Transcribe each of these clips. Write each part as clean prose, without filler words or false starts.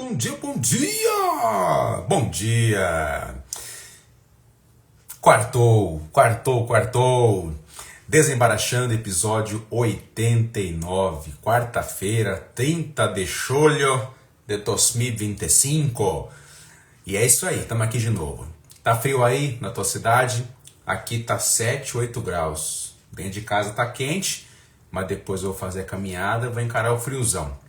bom dia, bom dia! Bom dia! Quartou! Desembaraxando, episódio 89, quarta-feira, 30 de julho de 2025. E é isso aí, estamos aqui de novo. Tá frio aí na tua cidade? Aqui tá 7, 8 graus. Dentro de casa tá quente, mas depois eu vou fazer a caminhada, vou encarar o friozão.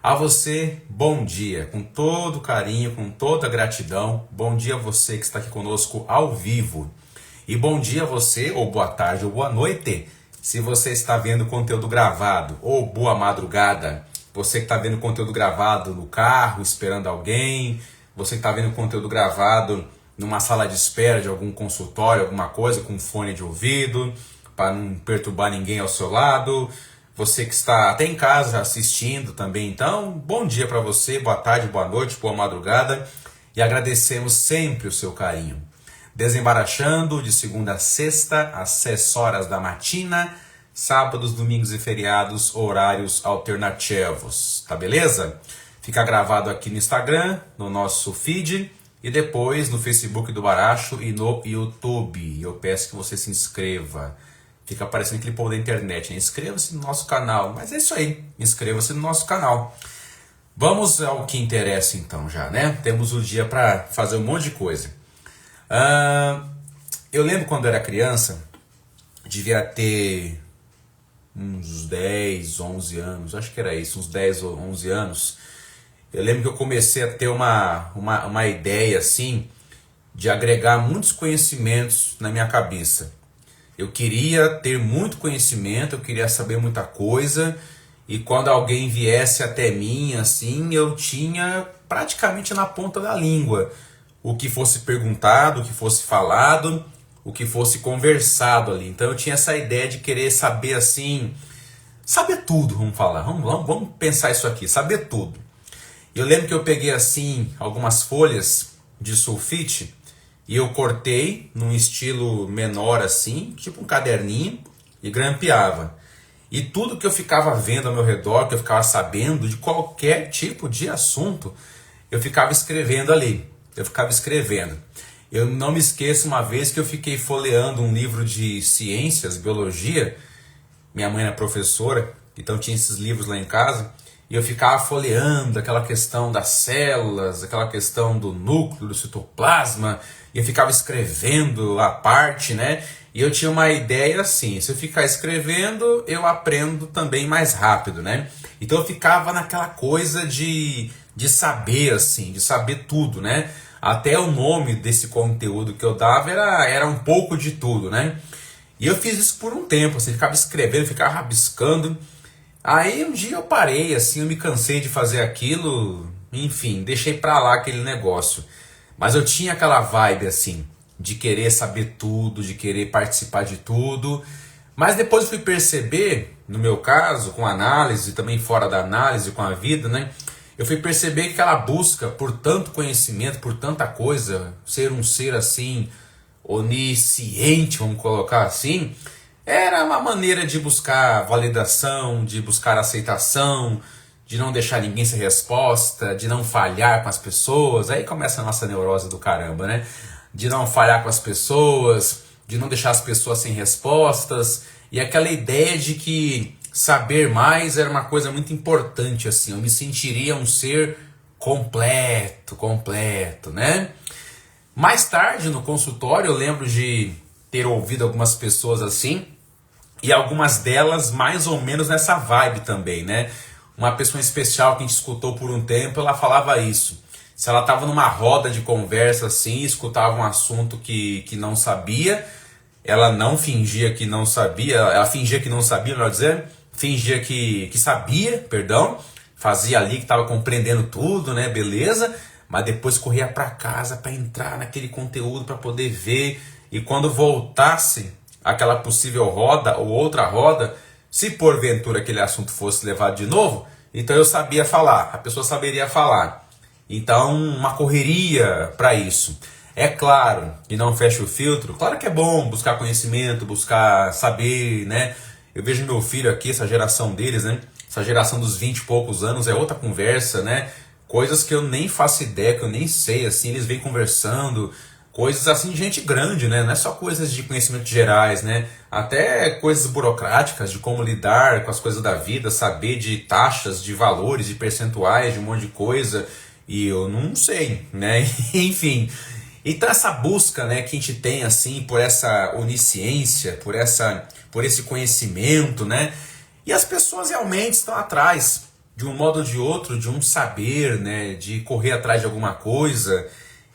A você, bom dia, com todo carinho, com toda gratidão. Bom dia a você que está aqui conosco ao vivo. E bom dia a você, ou boa tarde, ou boa noite, se você está vendo conteúdo gravado, ou boa madrugada. Você que está vendo conteúdo gravado no carro, esperando alguém, você que está vendo conteúdo gravado numa sala de espera de algum consultório, alguma coisa, com fone de ouvido, para não perturbar ninguém ao seu lado. Você que está até em casa assistindo também, então, bom dia para você, boa tarde, boa noite, boa madrugada, e agradecemos sempre o seu carinho. Desembaraxando de segunda a sexta, às 6 horas da matina, sábados, domingos e feriados, horários alternativos, tá beleza? Fica gravado aqui no Instagram, no nosso feed, e depois no Facebook do Baracho e no YouTube. Eu peço que você se inscreva. Fica aparecendo aquele povo da internet, né? Inscreva-se no nosso canal. Mas é isso aí, inscreva-se no nosso canal. Vamos ao que interessa então já, né? Temos o dia para fazer um monte de coisa. Eu lembro quando eu era criança, devia ter uns 10, 11 anos, acho que era isso, uns 10 ou 11 anos. Eu lembro que eu comecei a ter uma ideia assim, de agregar muitos conhecimentos na minha cabeça. Eu queria ter muito conhecimento, eu queria saber muita coisa, e quando alguém viesse até mim, assim, eu tinha praticamente na ponta da língua o que fosse perguntado, o que fosse falado, o que fosse conversado ali. Então eu tinha essa ideia de querer saber assim, saber tudo, vamos falar, vamos pensar isso aqui, saber tudo. Eu lembro que eu peguei assim algumas folhas de sulfite, e eu cortei num estilo menor assim, tipo um caderninho, e grampeava. E tudo que eu ficava vendo ao meu redor, que eu ficava sabendo de qualquer tipo de assunto, eu ficava escrevendo ali. Eu não me esqueço uma vez que eu fiquei folheando um livro de ciências, biologia. Minha mãe era professora, então tinha esses livros lá em casa. E eu ficava folheando aquela questão das células, aquela questão do núcleo, do citoplasma. E eu ficava escrevendo a parte, né? E eu tinha uma ideia assim, se eu ficar escrevendo, eu aprendo também mais rápido, né? Então eu ficava naquela coisa de saber, assim, de saber tudo, né? Até o nome desse conteúdo que eu dava era um pouco de tudo, né? E eu fiz isso por um tempo, assim, ficava escrevendo, ficava rabiscando. Aí um dia eu parei, assim, eu me cansei de fazer aquilo, enfim, deixei pra lá aquele negócio. Mas eu tinha aquela vibe, assim, de querer saber tudo, de querer participar de tudo. Mas depois eu fui perceber, no meu caso, com análise, também fora da análise, com a vida, né? Eu fui perceber que aquela busca por tanto conhecimento, por tanta coisa, ser um ser assim, onisciente, vamos colocar assim, era uma maneira de buscar validação, de buscar aceitação, de não deixar ninguém sem resposta, de não falhar com as pessoas. Aí começa a nossa neurose do caramba, né? De não falhar com as pessoas, de não deixar as pessoas sem respostas. E aquela ideia de que saber mais era uma coisa muito importante, assim. Eu me sentiria um ser completo, né? Mais tarde, no consultório, eu lembro de ter ouvido algumas pessoas assim, e algumas delas mais ou menos nessa vibe também, né? Uma pessoa especial que a gente escutou por um tempo, ela falava isso. Se ela estava numa roda de conversa assim, escutava um assunto que não sabia, ela não fingia que não sabia, ela fingia que não sabia, melhor dizer, fingia que sabia, perdão, fazia ali que estava compreendendo tudo, né, beleza, mas depois corria para casa para entrar naquele conteúdo para poder ver, e quando voltasse aquela possível roda ou outra roda, se porventura aquele assunto fosse levado de novo, então eu sabia falar, a pessoa saberia falar. Então, uma correria para isso. É claro, e não fecha o filtro, claro que é bom buscar conhecimento, buscar saber, né? Eu vejo meu filho aqui, essa geração deles, né? Essa geração dos 20 e poucos anos é outra conversa, né? coisas que eu nem faço ideia, que eu nem sei, assim, eles vêm conversando, coisas assim de gente grande, né? Não é só coisas de conhecimentos gerais, né? Até coisas burocráticas de como lidar com as coisas da vida, saber de taxas, de valores, de percentuais, de um monte de coisa, e eu não sei, né? Enfim. Então essa busca, né, que a gente tem assim por essa onisciência, por esse conhecimento, né? E as pessoas realmente estão atrás, de um modo ou de outro, de um saber, né, de correr atrás de alguma coisa,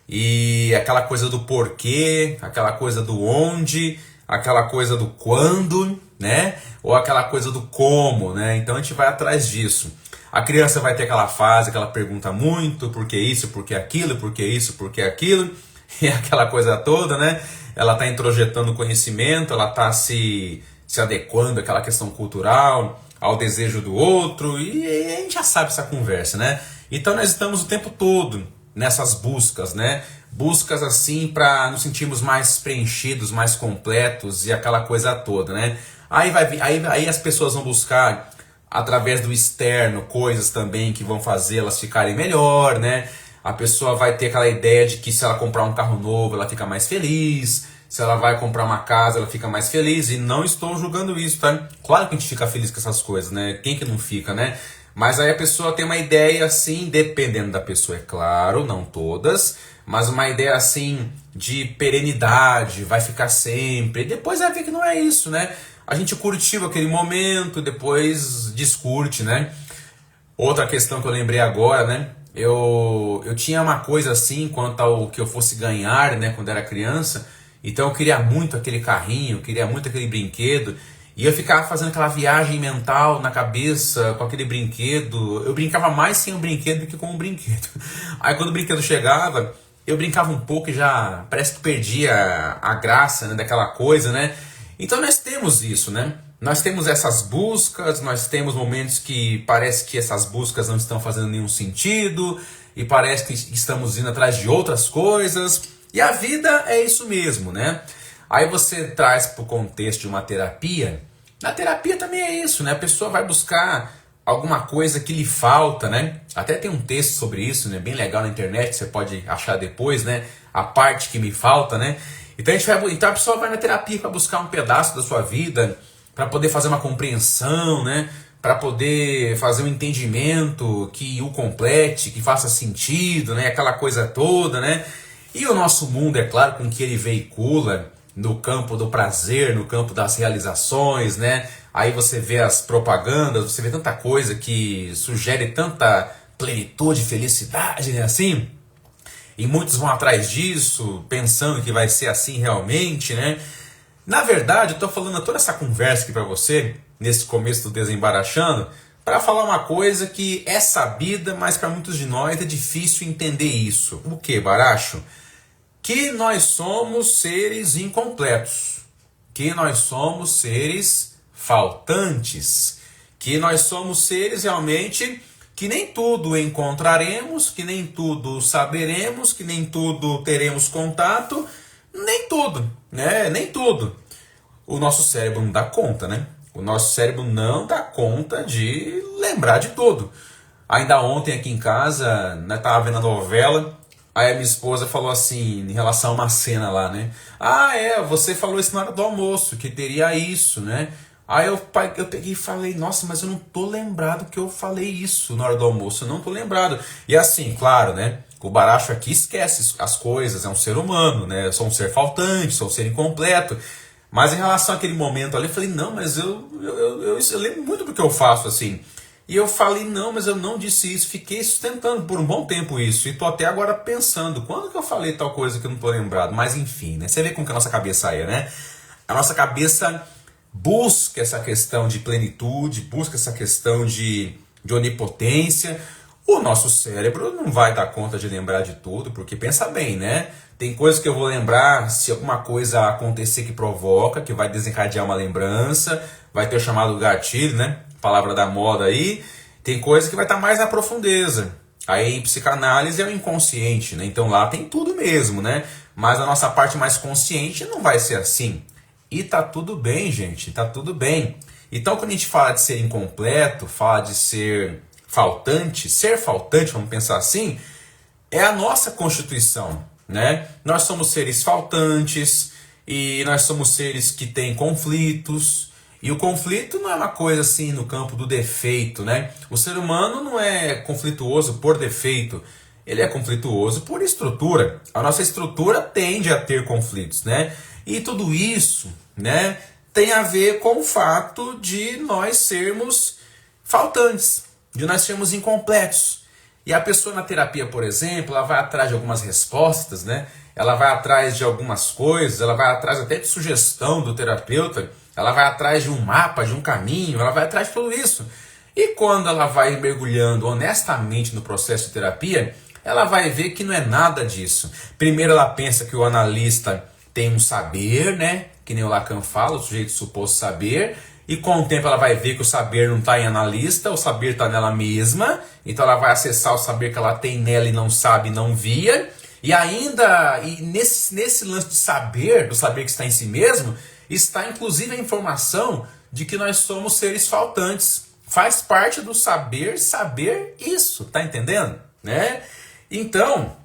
e aquela coisa do porquê, aquela coisa do onde, aquela coisa do quando, né? Ou aquela coisa do como, né? Então a gente vai atrás disso. A criança vai ter aquela fase que ela pergunta muito, por que isso, por que aquilo, por que isso, por que aquilo, e aquela coisa toda, né? Ela está introjetando conhecimento, ela está se adequando àquela questão cultural, ao desejo do outro, e a gente já sabe essa conversa, né? Então nós estamos o tempo todo nessas buscas, né? Buscas assim para nos sentirmos mais preenchidos, mais completos e aquela coisa toda, né? Aí as pessoas vão buscar através do externo coisas também que vão fazer elas ficarem melhor, né? A pessoa vai ter aquela ideia de que se ela comprar um carro novo, ela fica mais feliz. Se ela vai comprar uma casa, ela fica mais feliz. E não estou julgando isso, tá? Claro que a gente fica feliz com essas coisas, né? Quem que não fica, né? Mas aí a pessoa tem uma ideia assim, dependendo da pessoa, é claro, não todas, mas uma ideia assim de perenidade, vai ficar sempre. E depois vai ver que não é isso, né? A gente curtiu aquele momento, depois descurte, né? Outra questão que eu lembrei agora, né? Eu tinha uma coisa assim quanto ao que eu fosse ganhar, né, quando era criança. Então eu queria muito aquele carrinho, queria muito aquele brinquedo. E eu ficava fazendo aquela viagem mental na cabeça com aquele brinquedo. Eu brincava mais sem o brinquedo do que com o brinquedo. Aí quando o brinquedo chegava, eu brincava um pouco e já parece que perdia a graça, né, daquela coisa, né? Então nós temos isso, né? Nós temos essas buscas, nós temos momentos que parece que essas buscas não estão fazendo nenhum sentido e parece que estamos indo atrás de outras coisas. E a vida é isso mesmo, né? Aí você traz para o contexto de uma terapia. Na terapia também é isso, né? A pessoa vai buscar alguma coisa que lhe falta, né? Até tem um texto sobre isso, né? Bem legal na internet, você pode achar depois, né? A parte que me falta, né? Então a pessoa vai na terapia para buscar um pedaço da sua vida, para poder fazer uma compreensão, né? Para poder fazer um entendimento que o complete, que faça sentido, né? Aquela coisa toda, né? E o nosso mundo, é claro, com o que ele veicula no campo do prazer, no campo das realizações, né? Aí você vê as propagandas, você vê tanta coisa que sugere tanta plenitude, felicidade, né? Assim, e muitos vão atrás disso, pensando que vai ser assim realmente, né? Na verdade, eu estou falando toda essa conversa aqui para você, nesse começo do Desembaraxando, para falar uma coisa que é sabida, mas para muitos de nós é difícil entender isso. O que, Baracho? Que nós somos seres incompletos, que nós somos seres faltantes, que nós somos seres realmente que nem tudo encontraremos, que nem tudo saberemos, que nem tudo teremos contato, nem tudo, né? Nem tudo. O nosso cérebro não dá conta, né? O nosso cérebro não dá conta de lembrar de tudo. Ainda ontem aqui em casa, né, tava vendo a novela, aí a minha esposa falou assim, em relação a uma cena lá, né? Ah, você falou isso na hora do almoço, que teria isso, né? Aí eu peguei e falei, nossa, mas eu não tô lembrado que eu falei isso na hora do almoço, eu não tô lembrado. E assim, claro, né? O Baracho aqui esquece as coisas, é um ser humano, né? Eu sou um ser faltante, sou um ser incompleto. Mas em relação àquele momento ali, eu falei, não, mas eu lembro muito do que eu faço, assim. E eu falei, não, mas eu não disse isso. Fiquei sustentando por um bom tempo isso. E tô até agora pensando, quando que eu falei tal coisa que eu não tô lembrado? Mas enfim, né? Você vê como que a nossa cabeça é, né? A nossa cabeça busca essa questão de plenitude, busca essa questão de onipotência. O nosso cérebro não vai dar conta de lembrar de tudo, porque pensa bem, né? Tem coisas que eu vou lembrar se alguma coisa acontecer que provoca, que vai desencadear uma lembrança, vai ter o chamado gatilho, né? Palavra da moda aí. Tem coisa que vai estar mais na profundeza. Aí em psicanálise é o inconsciente, né? Então lá tem tudo mesmo, né? Mas a nossa parte mais consciente não vai ser assim. E tá tudo bem, gente, tá tudo bem. Então quando a gente fala de ser incompleto, fala de ser faltante, ser faltante, vamos pensar assim, é a nossa constituição, né? Nós somos seres faltantes e nós somos seres que têm conflitos. E o conflito não é uma coisa assim no campo do defeito, né? O ser humano não é conflituoso por defeito, ele é conflituoso por estrutura. A nossa estrutura tende a ter conflitos, né? E tudo isso, né, tem a ver com o fato de nós sermos faltantes, de nós sermos incompletos. E a pessoa na terapia, por exemplo, ela vai atrás de algumas respostas, né? Ela vai atrás de algumas coisas, ela vai atrás até de sugestão do terapeuta, ela vai atrás de um mapa, de um caminho, ela vai atrás de tudo isso. E quando ela vai mergulhando honestamente no processo de terapia, ela vai ver que não é nada disso. Primeiro ela pensa que o analista tem um saber, né? Que nem o Lacan fala, o sujeito suposto saber. E com o tempo ela vai ver que o saber não está em analista, o saber está nela mesma. Então ela vai acessar o saber que ela tem nela e não sabe, não via. E ainda, nesse lance de saber, do saber que está em si mesmo, está inclusive a informação de que nós somos seres faltantes. Faz parte do saber isso, tá entendendo? Né? Então,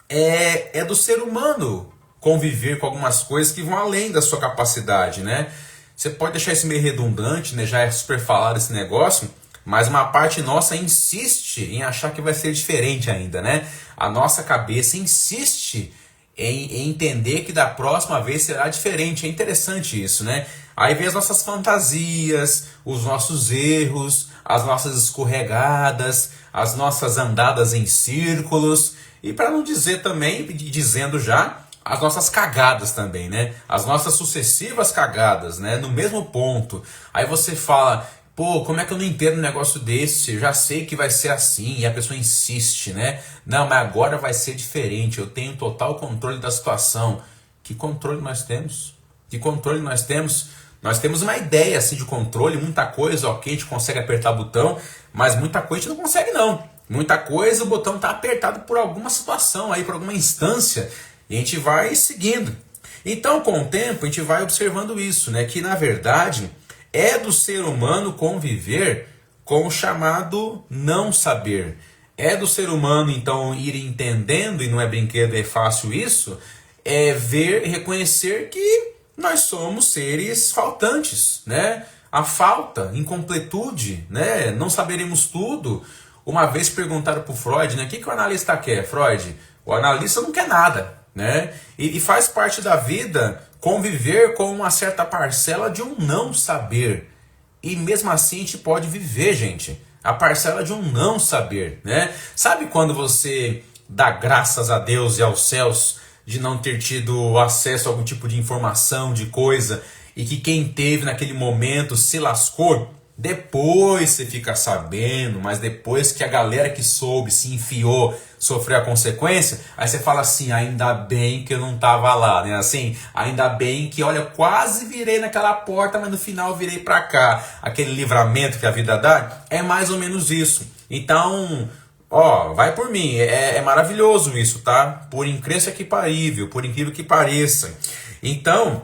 é do ser humano conviver com algumas coisas que vão além da sua capacidade, né? Você pode deixar isso meio redundante, né? Já é super falado esse negócio, mas uma parte nossa insiste em achar que vai ser diferente ainda, né? A nossa cabeça insiste em entender que da próxima vez será diferente. É interessante isso, né? Aí vem as nossas fantasias, os nossos erros, as nossas escorregadas, as nossas andadas em círculos, e para não dizer também, dizendo já, as nossas cagadas também, né? As nossas sucessivas cagadas, né? No mesmo ponto. Aí você fala, pô, como é que eu não entendo um negócio desse? Eu já sei que vai ser assim, e a pessoa insiste, né? Não, mas agora vai ser diferente, eu tenho total controle da situação. Que controle nós temos? Que controle nós temos? Nós temos uma ideia assim, de controle, muita coisa, ok, a gente consegue apertar o botão, mas muita coisa a gente não consegue não. Muita coisa o botão está apertado por alguma situação, aí, por alguma instância, e a gente vai seguindo. Então, com o tempo, a gente vai observando isso, né? Que na verdade é do ser humano conviver com o chamado não saber. É do ser humano, então, ir entendendo, e não é brinquedo, é fácil isso, é ver e reconhecer que nós somos seres faltantes, né? A falta, incompletude, né? Não saberemos tudo. Uma vez perguntaram para o Freud, né? O que o analista quer, Freud? O analista não quer nada, né? E faz parte da vida conviver com uma certa parcela de um não saber. E mesmo assim a gente pode viver, gente, a parcela de um não saber, né? Sabe quando você dá graças a Deus e aos céus de não ter tido acesso a algum tipo de informação, de coisa, e que quem teve naquele momento se lascou? Depois você fica sabendo, mas depois que a galera que soube, se enfiou, sofreu a consequência, aí você fala assim, ainda bem que eu não tava lá, né? Assim, ainda bem que, olha, eu quase virei naquela porta, mas no final virei pra cá. Aquele livramento que a vida dá, é mais ou menos isso. Então, ó, vai por mim, é maravilhoso isso, tá? Por incrível que parível, por incrível que pareça. Então,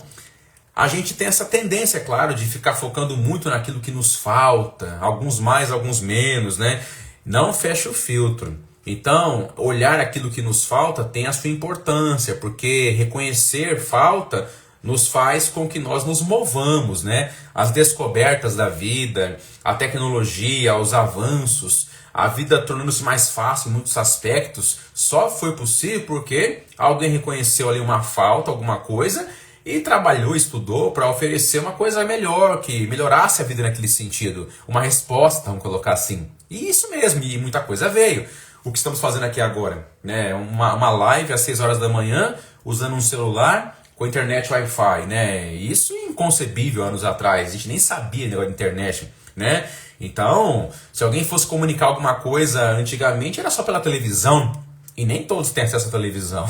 a gente tem essa tendência, é claro, de ficar focando muito naquilo que nos falta, alguns mais, alguns menos, né? Não fecha o filtro. Então, olhar aquilo que nos falta tem a sua importância, porque reconhecer falta nos faz com que nós nos movamos, né? As descobertas da vida, a tecnologia, os avanços, a vida tornando-se mais fácil em muitos aspectos, só foi possível porque alguém reconheceu ali uma falta, alguma coisa, e trabalhou, estudou para oferecer uma coisa melhor, que melhorasse a vida naquele sentido. Uma resposta, vamos colocar assim. E isso mesmo, e muita coisa veio. O que estamos fazendo aqui agora, né? Uma live às 6 horas da manhã, usando um celular com internet Wi-Fi, né? Isso é inconcebível anos atrás, a gente nem sabia negócio de internet, né? Então, se alguém fosse comunicar alguma coisa antigamente, era só pela televisão, e nem todos têm acesso à televisão,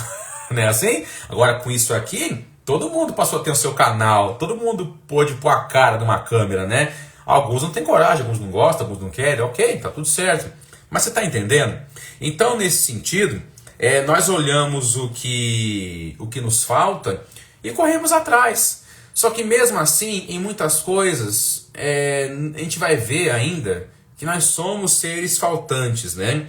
não é assim? Agora com isso aqui, todo mundo passou a ter o seu canal, todo mundo pôde pôr a cara numa câmera, né? Alguns não têm coragem, alguns não gostam, alguns não querem, ok, tá tudo certo. Mas você está entendendo? Então, nesse sentido, nós olhamos o que nos falta e corremos atrás. Só que mesmo assim, em muitas coisas, a gente vai ver ainda que nós somos seres faltantes, né?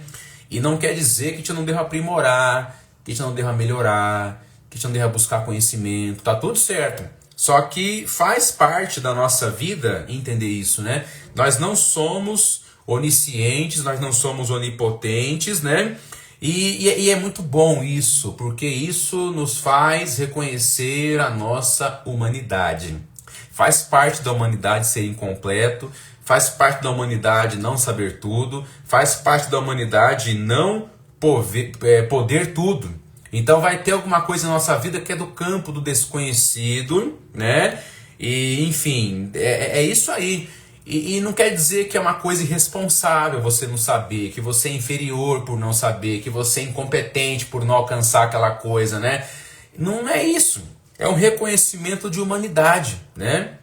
E não quer dizer que a gente não deva aprimorar, que a gente não deva melhorar, que a gente não deva buscar conhecimento, tá tudo certo. Só que faz parte da nossa vida entender isso, né? Nós não somos oniscientes, nós não somos onipotentes, né? E é muito bom isso, porque isso nos faz reconhecer a nossa humanidade. Faz parte da humanidade ser incompleto, faz parte da humanidade não saber tudo, faz parte da humanidade não poder tudo. Então vai ter alguma coisa na nossa vida que é do campo do desconhecido, né? E enfim, é isso aí. E não quer dizer que é uma coisa irresponsável você não saber, que você é inferior por não saber, que você é incompetente por não alcançar aquela coisa, né? Não é isso. É um reconhecimento de humanidade, né?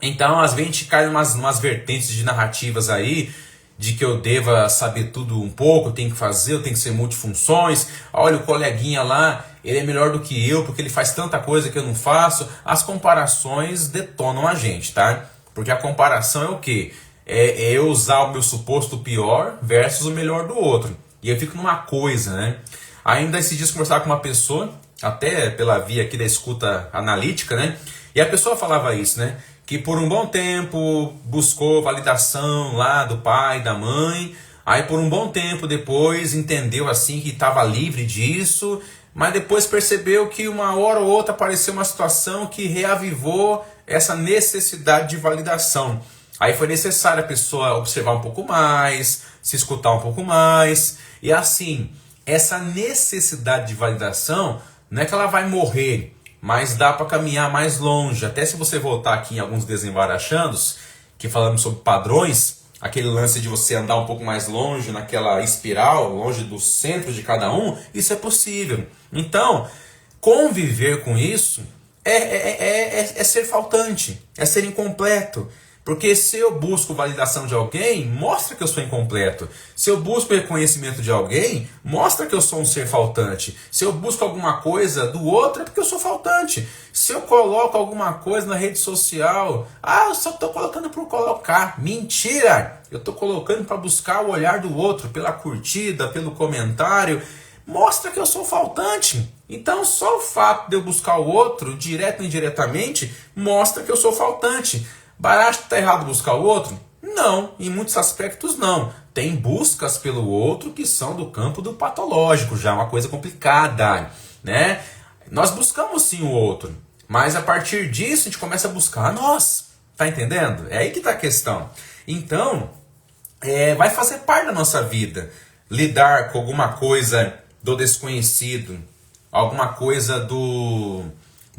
Então, às vezes a gente cai umas vertentes de narrativas aí, de que eu deva saber tudo um pouco, eu tenho que fazer, eu tenho que ser multifunções. Olha, o coleguinha lá, ele é melhor do que eu, porque ele faz tanta coisa que eu não faço. As comparações detonam a gente, tá? Porque a comparação é o quê? É eu usar o meu suposto pior versus o melhor do outro. E eu fico numa coisa, né? Ainda esses dias conversava com uma pessoa, até pela via aqui da escuta analítica, né? E a pessoa falava isso, né? Que por um bom tempo buscou validação lá do pai, da mãe. Aí por um bom tempo depois entendeu assim que estava livre disso. Mas depois percebeu que uma hora ou outra apareceu uma situação que reavivou essa necessidade de validação. Aí foi necessário a pessoa observar um pouco mais, se escutar um pouco mais. E assim, essa necessidade de validação não é que ela vai morrer, mas dá para caminhar mais longe. Até se você voltar aqui em alguns desembarachandos, que falamos sobre padrões, aquele lance de você andar um pouco mais longe naquela espiral, longe do centro de cada um, isso é possível. Então, conviver com isso é ser faltante, é ser incompleto. Porque se eu busco validação de alguém, mostra que eu sou incompleto. Se eu busco reconhecimento de alguém, mostra que eu sou um ser faltante. Se eu busco alguma coisa do outro, é porque eu sou faltante. Se eu coloco alguma coisa na rede social, eu só estou colocando por colocar. Mentira! Eu estou colocando para buscar o olhar do outro, pela curtida, pelo comentário. Mostra que eu sou faltante. Então só o fato de eu buscar o outro, direto ou indiretamente, mostra que eu sou faltante. Barato está errado buscar o outro? Não, em muitos aspectos não. Tem buscas pelo outro que são do campo do patológico, já é uma coisa complicada, né? Nós buscamos sim o outro, mas a partir disso a gente começa a buscar a nós, tá entendendo? É aí que está a questão. Então, vai fazer parte da nossa vida lidar com alguma coisa do desconhecido, alguma coisa do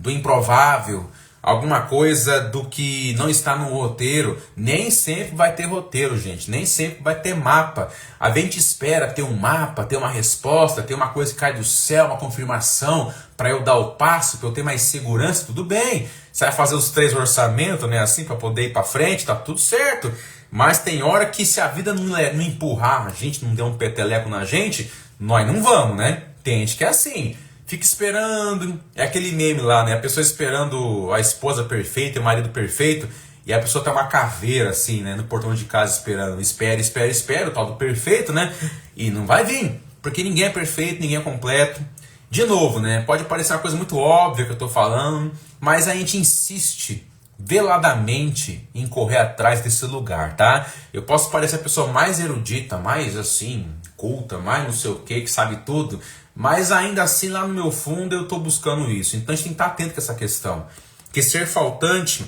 improvável, alguma coisa do que não está no roteiro. Nem sempre vai ter roteiro, gente. Nem sempre vai ter mapa. A gente espera ter um mapa, ter uma resposta, ter uma coisa que cai do céu, uma confirmação, para eu dar o passo, para eu ter mais segurança. Tudo bem. Você vai fazer os 3 orçamentos, né, assim, para poder ir para frente, tá tudo certo. Mas tem hora que se a vida não empurrar a gente, não der um peteleco na gente, nós não vamos, né? Tem gente que é assim. Fica esperando, é aquele meme lá, né? A pessoa esperando a esposa perfeita e o marido perfeito, e a pessoa tem uma caveira assim, né? No portão de casa esperando. Espera, espera, espera, o tal do perfeito, né? E não vai vir, porque ninguém é perfeito, ninguém é completo. De novo, né? Pode parecer uma coisa muito óbvia que eu tô falando, mas a gente insiste veladamente em correr atrás desse lugar, tá? Eu posso parecer a pessoa mais erudita, mais assim, culta, mais não sei o que sabe tudo, mas ainda assim lá no meu fundo eu estou buscando isso. Então a gente tem que estar atento com essa questão, que ser faltante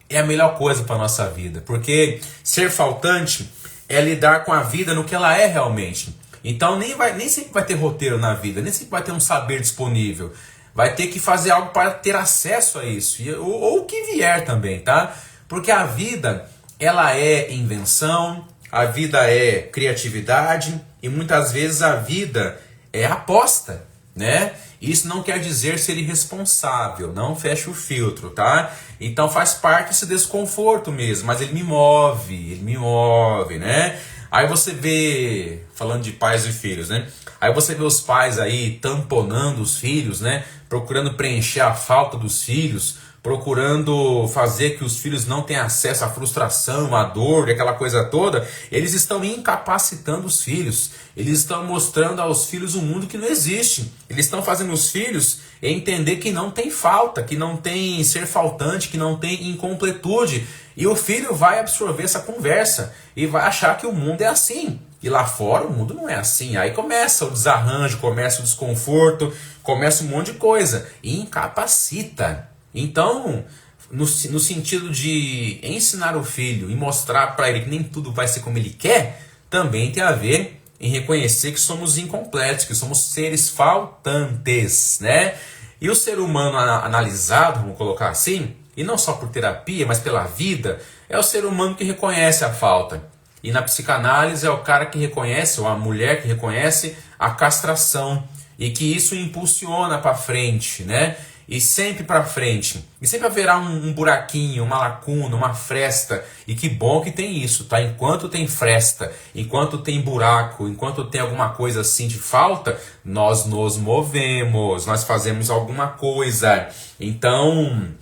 é a melhor coisa para a nossa vida, porque ser faltante é lidar com a vida no que ela é realmente. Então nem sempre vai ter roteiro na vida, nem sempre vai ter um saber disponível. Vai ter que fazer algo para ter acesso a isso, ou o que vier também, tá? Porque a vida, ela é invenção, a vida é criatividade, e muitas vezes a vida é aposta, né? Isso não quer dizer ser irresponsável, não fecha o filtro, tá? Então faz parte desse desconforto mesmo, mas ele me move, né? Aí você vê, falando de pais e filhos, né? Aí você vê os pais aí tamponando os filhos, né? Procurando preencher a falta dos filhos, procurando fazer que os filhos não tenham acesso à frustração, à dor, aquela coisa toda, eles estão incapacitando os filhos. Eles estão mostrando aos filhos um mundo que não existe. Eles estão fazendo os filhos entender que não tem falta, que não tem ser faltante, que não tem incompletude. E o filho vai absorver essa conversa e vai achar que o mundo é assim. E lá fora o mundo não é assim. Aí começa o desarranjo, começa o desconforto, começa um monte de coisa. E incapacita. Então, no sentido de ensinar o filho e mostrar para ele que nem tudo vai ser como ele quer, também tem a ver em reconhecer que somos incompletos, que somos seres faltantes, né? E o ser humano analisado, vamos colocar assim, e não só por terapia, mas pela vida, é o ser humano que reconhece a falta. E na psicanálise é o cara que reconhece, ou a mulher que reconhece a castração, e que isso impulsiona para frente, né? E sempre para frente. E sempre haverá um buraquinho, uma lacuna, uma fresta. E que bom que tem isso, tá? Enquanto tem fresta, enquanto tem buraco, enquanto tem alguma coisa assim de falta, nós nos movemos, nós fazemos alguma coisa. Então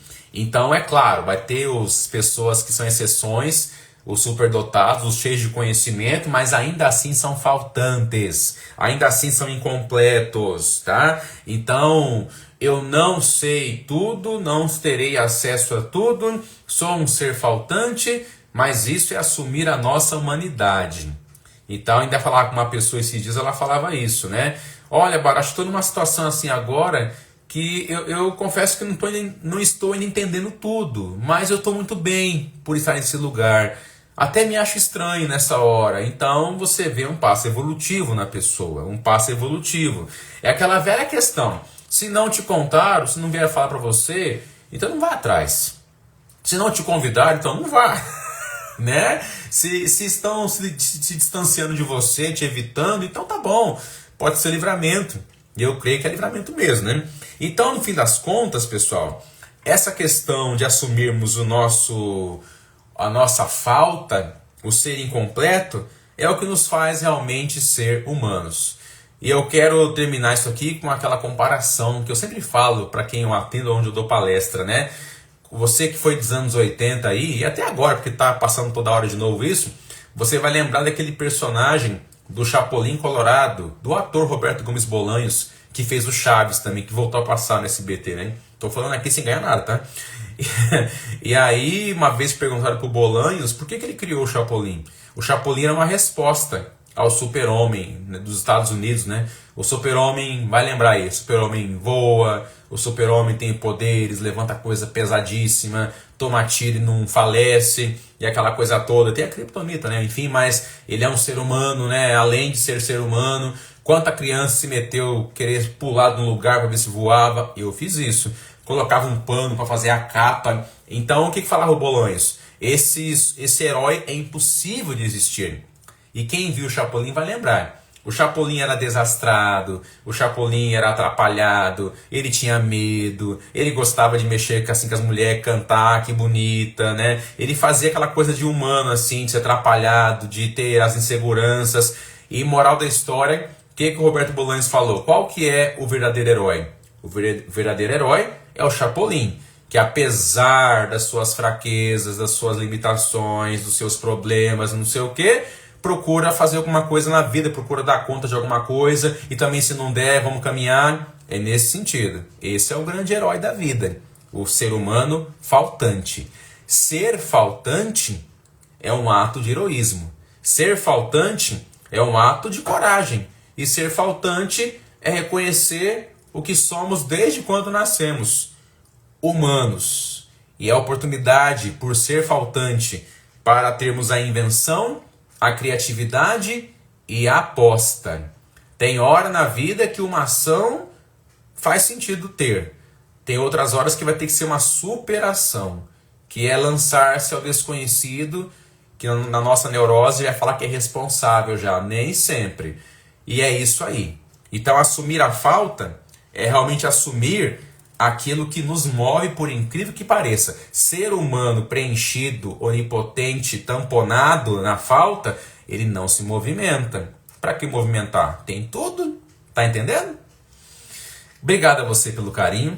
é claro, vai ter as pessoas que são exceções, os superdotados, os cheios de conhecimento, mas ainda assim são faltantes, ainda assim são incompletos, tá? Então, eu não sei tudo, não terei acesso a tudo, sou um ser faltante, mas isso é assumir a nossa humanidade. Então, ainda falar com uma pessoa esses dias, ela falava isso, né? Olha, Baracho, estou numa situação assim agora que eu confesso que não estou ainda entendendo tudo, mas eu estou muito bem por estar nesse lugar. Até me acho estranho nessa hora. Então você vê um passo evolutivo na pessoa, um passo evolutivo. É aquela velha questão. Se não te contaram, se não vier falar para você, então não vá atrás. Se não te convidaram, então não vá. Né? Se estão se distanciando de você, te evitando, então tá bom. Pode ser livramento. E eu creio que é livramento mesmo, né? Então, no fim das contas, pessoal, essa questão de assumirmos a nossa falta, o ser incompleto, é o que nos faz realmente ser humanos. E eu quero terminar isso aqui com aquela comparação que eu sempre falo para quem eu atendo, onde eu dou palestra, né? Você que foi dos anos 80 aí, e até agora, porque está passando toda hora de novo isso, você vai lembrar daquele personagem do Chapolin Colorado, do ator Roberto Gomes Bolanhos, que fez o Chaves também, que voltou a passar no SBT, né? Tô falando aqui sem ganhar nada, tá? E aí, uma vez perguntaram pro Bolanhos por que ele criou o Chapolin. O Chapolin era uma resposta ao Super-Homem, né, dos Estados Unidos, né? O Super-Homem, vai lembrar aí, o Super-Homem voa, o Super-Homem tem poderes, levanta coisa pesadíssima, toma tiro e não falece, e aquela coisa toda. Tem a Kryptonita, né? Enfim, mas ele é um ser humano, né? Além de ser humano, quanta criança se meteu querer pular de um lugar para ver se voava? Eu fiz isso. Colocava um pano para fazer a capa. Então, o que falava o Bolanhos? Esse herói é impossível de existir. E quem viu o Chapolin vai lembrar. O Chapolin era desastrado, o Chapolin era atrapalhado, ele tinha medo, ele gostava de mexer assim, com as mulheres, cantar, que bonita, né? Ele fazia aquela coisa de humano, assim, de ser atrapalhado, de ter as inseguranças. E moral da história, o que o Roberto Bolanhos falou? Qual que é o verdadeiro herói? O verdadeiro herói é o Chapolin, que apesar das suas fraquezas, das suas limitações, dos seus problemas, não sei o que, procura fazer alguma coisa na vida, procura dar conta de alguma coisa, e também se não der, vamos caminhar. É nesse sentido. Esse é o grande herói da vida, o ser humano faltante. Ser faltante é um ato de heroísmo. Ser faltante é um ato de coragem. E ser faltante é reconhecer o que somos desde quando nascemos, humanos. E a oportunidade, por ser faltante, para termos a invenção, a criatividade e a aposta. Tem hora na vida que uma ação faz sentido ter. Tem outras horas que vai ter que ser uma superação, que é lançar-se ao desconhecido, que na nossa neurose vai falar que é responsável já. Nem sempre. E é isso aí. Então assumir a falta é realmente assumir aquilo que nos move, por incrível que pareça. Ser humano preenchido, onipotente, tamponado na falta, ele não se movimenta. Para que movimentar? Tem tudo. Tá entendendo? Obrigado a você pelo carinho.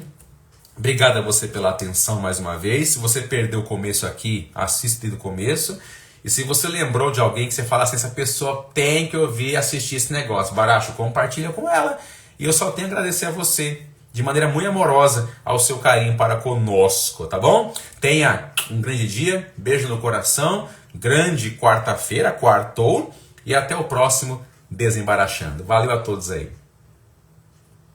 Obrigado a você pela atenção mais uma vez. Se você perdeu o começo aqui, assista desde o começo. E se você lembrou de alguém que você fala assim, essa pessoa tem que ouvir e assistir esse negócio, Baracho, compartilha com ela. E eu só tenho a agradecer a você, de maneira muito amorosa, ao seu carinho para conosco, tá bom? Tenha um grande dia, beijo no coração, grande quarta-feira, quartou, e até o próximo Desembarachando. Valeu a todos aí.